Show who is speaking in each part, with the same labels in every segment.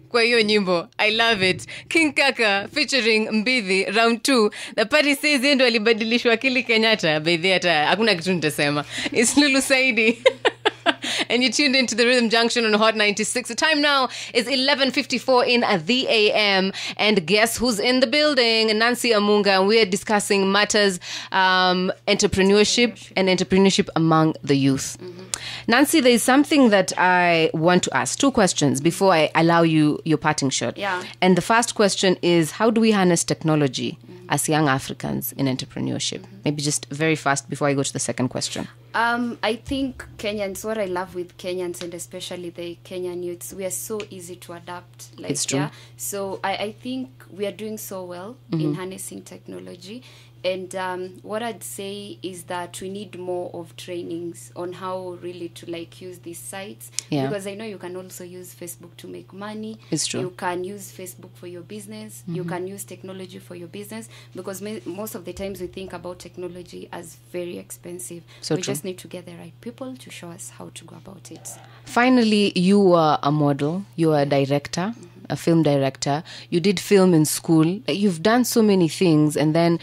Speaker 1: kwa hiyo nyimbo. I love it. King Kaka featuring Mbithi round 2. The party says yeye ndo alibadilishwa akili Kenyatta. Baidhi hata hakuna kitu nitasema. It's Lulu Saidi. And you tuned into the Rhythm Junction on Hot 96. The time now is 11:54 in the AM. And guess who's in the building? Nancy Amunga. And we are discussing matters, entrepreneurship and entrepreneurship among the youth. Nancy, there is something that I want to ask. 2 questions before I allow you your parting shot.
Speaker 2: Yeah.
Speaker 1: And the first question is, how do we harness technology as young Africans in entrepreneurship? Maybe just very fast before I go to the second question.
Speaker 2: I think Kenyans, what I love with Kenyans and especially the Kenyan youths, we are so easy to adapt. Like,
Speaker 1: it's true.
Speaker 2: Yeah? So I think we are doing so well in harnessing technology. And what I'd say is that we need more of trainings on how really to like use these sites.
Speaker 1: Yeah.
Speaker 2: Because I know you can also use Facebook to make money.
Speaker 1: It's true.
Speaker 2: You can use Facebook for your business. You can use technology for your business. Because most of the times we think about technology as very expensive.
Speaker 1: So
Speaker 2: we
Speaker 1: true.
Speaker 2: just need to get the right people to show us how to go about it.
Speaker 1: Finally, you are a model. You are a director, a film director. You did film in school. You've done so many things, and then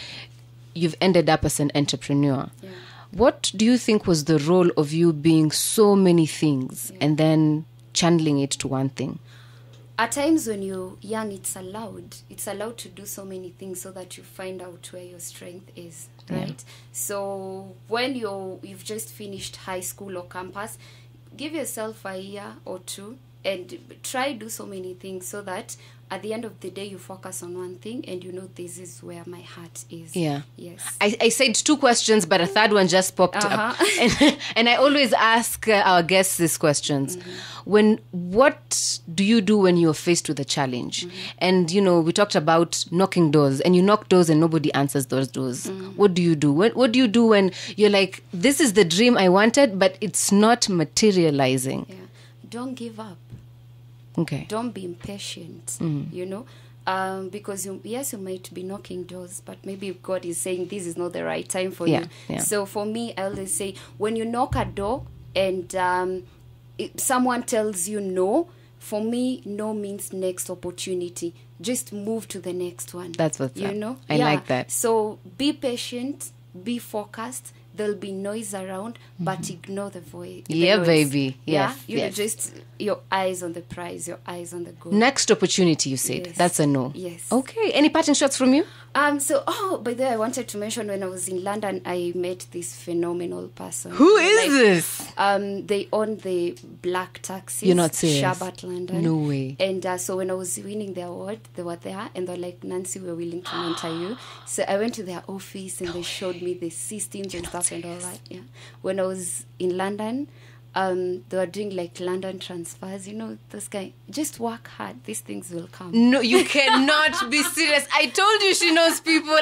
Speaker 1: you've ended up as an entrepreneur.
Speaker 2: Yeah.
Speaker 1: What do you think was the role of you being so many things and then channeling it to one thing?
Speaker 2: At times when you're young, it's allowed. It's allowed to do so many things so that you find out where your strength is, right?
Speaker 1: Yeah.
Speaker 2: So when you've just finished high school or campus, give yourself a year or 2 and try do so many things so that at the end of the day, you focus on one thing and you know this is where my heart is.
Speaker 1: Yeah.
Speaker 2: Yes.
Speaker 1: I said 2 questions, but a third one just popped up. And I always ask our guests these questions. What do you do when you're faced with a challenge? And, you know, we talked about knocking doors, and you knock doors and nobody answers those doors. What do you do? What do you do when you're like, this is the dream I wanted, but it's not materializing?
Speaker 2: Yeah. Don't give up.
Speaker 1: Okay.
Speaker 2: Don't be impatient, you know, because you might be knocking doors, but maybe God is saying this is not the right time for you.
Speaker 1: Yeah.
Speaker 2: So for me, I always say, when you knock a door and someone tells you no, for me, no means next opportunity. Just move to the next one.
Speaker 1: That's what's
Speaker 2: you
Speaker 1: up.
Speaker 2: know.
Speaker 1: I like that.
Speaker 2: So be patient, be focused. There'll be noise around, but ignore the voice.
Speaker 1: Yeah,
Speaker 2: noise.
Speaker 1: baby.
Speaker 2: Yeah,
Speaker 1: Yes,
Speaker 2: you know,
Speaker 1: yes.
Speaker 2: just your eyes on the prize, your eyes on the goal.
Speaker 1: Next opportunity, you said.
Speaker 2: Yes.
Speaker 1: That's a no.
Speaker 2: Yes.
Speaker 1: Okay. Any parting shots from you?
Speaker 2: By the way, I wanted to mention when I was in London, I met this phenomenal person.
Speaker 1: Who is this?
Speaker 2: They own the black taxis.
Speaker 1: You're not serious?
Speaker 2: Shabbat London.
Speaker 1: No way.
Speaker 2: And so when I was winning the award, they were there and they're like, Nancy, we're willing to mentor you. So I went to their office and they showed me the systems and stuff and all that. Yeah. When I was in London, they were doing like London transfers, you know, those guys. Just work hard. These things will come.
Speaker 1: No, you cannot be serious. I told you she knows people.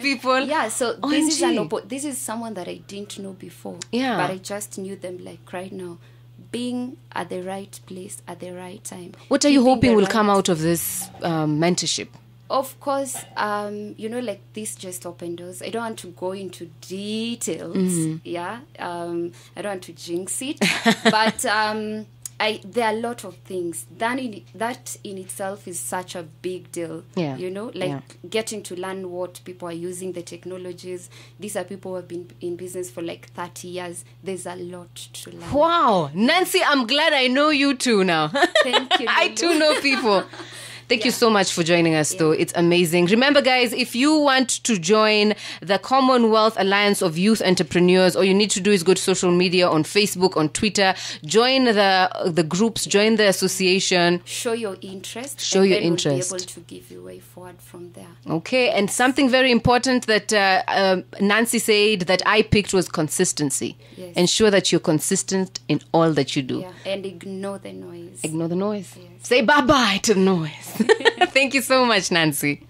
Speaker 1: People.
Speaker 2: Yeah, so
Speaker 1: OMG.
Speaker 2: this is someone that I didn't know before.
Speaker 1: Yeah.
Speaker 2: But I just knew them like right now. Being at the right place at the right time.
Speaker 1: What are you
Speaker 2: Keeping
Speaker 1: hoping
Speaker 2: the
Speaker 1: will
Speaker 2: right-
Speaker 1: come out of this mentorship?
Speaker 2: Of course, you know, like this just opened doors. I don't want to go into details. Yeah. I don't want to jinx it. But there are a lot of things. That in itself is such a big deal.
Speaker 1: Yeah.
Speaker 2: You know, like getting to learn what people are using, the technologies. These are people who have been in business for like 30 years. There's a lot to learn.
Speaker 1: Wow. Nancy, I'm glad I know you too now.
Speaker 2: Thank you.
Speaker 1: I
Speaker 2: Lulu.
Speaker 1: too know people. Thank you so much for joining us, though. It's amazing. Remember, guys, if you want to join the Commonwealth Alliance of Youth Entrepreneurs, all you need to do is go to social media on Facebook, on Twitter, join the groups, join the association.
Speaker 2: Show your interest.
Speaker 1: Show your
Speaker 2: and then
Speaker 1: interest.
Speaker 2: We'll be able to give you a way forward from there.
Speaker 1: Okay, and something very important that Nancy said that I picked was consistency.
Speaker 2: Yes.
Speaker 1: Ensure that you're consistent in all that you do.
Speaker 2: Yeah, and ignore the noise.
Speaker 1: Ignore the noise.
Speaker 2: Yes.
Speaker 1: Say bye-bye to the noise. Thank you so much, Nancy.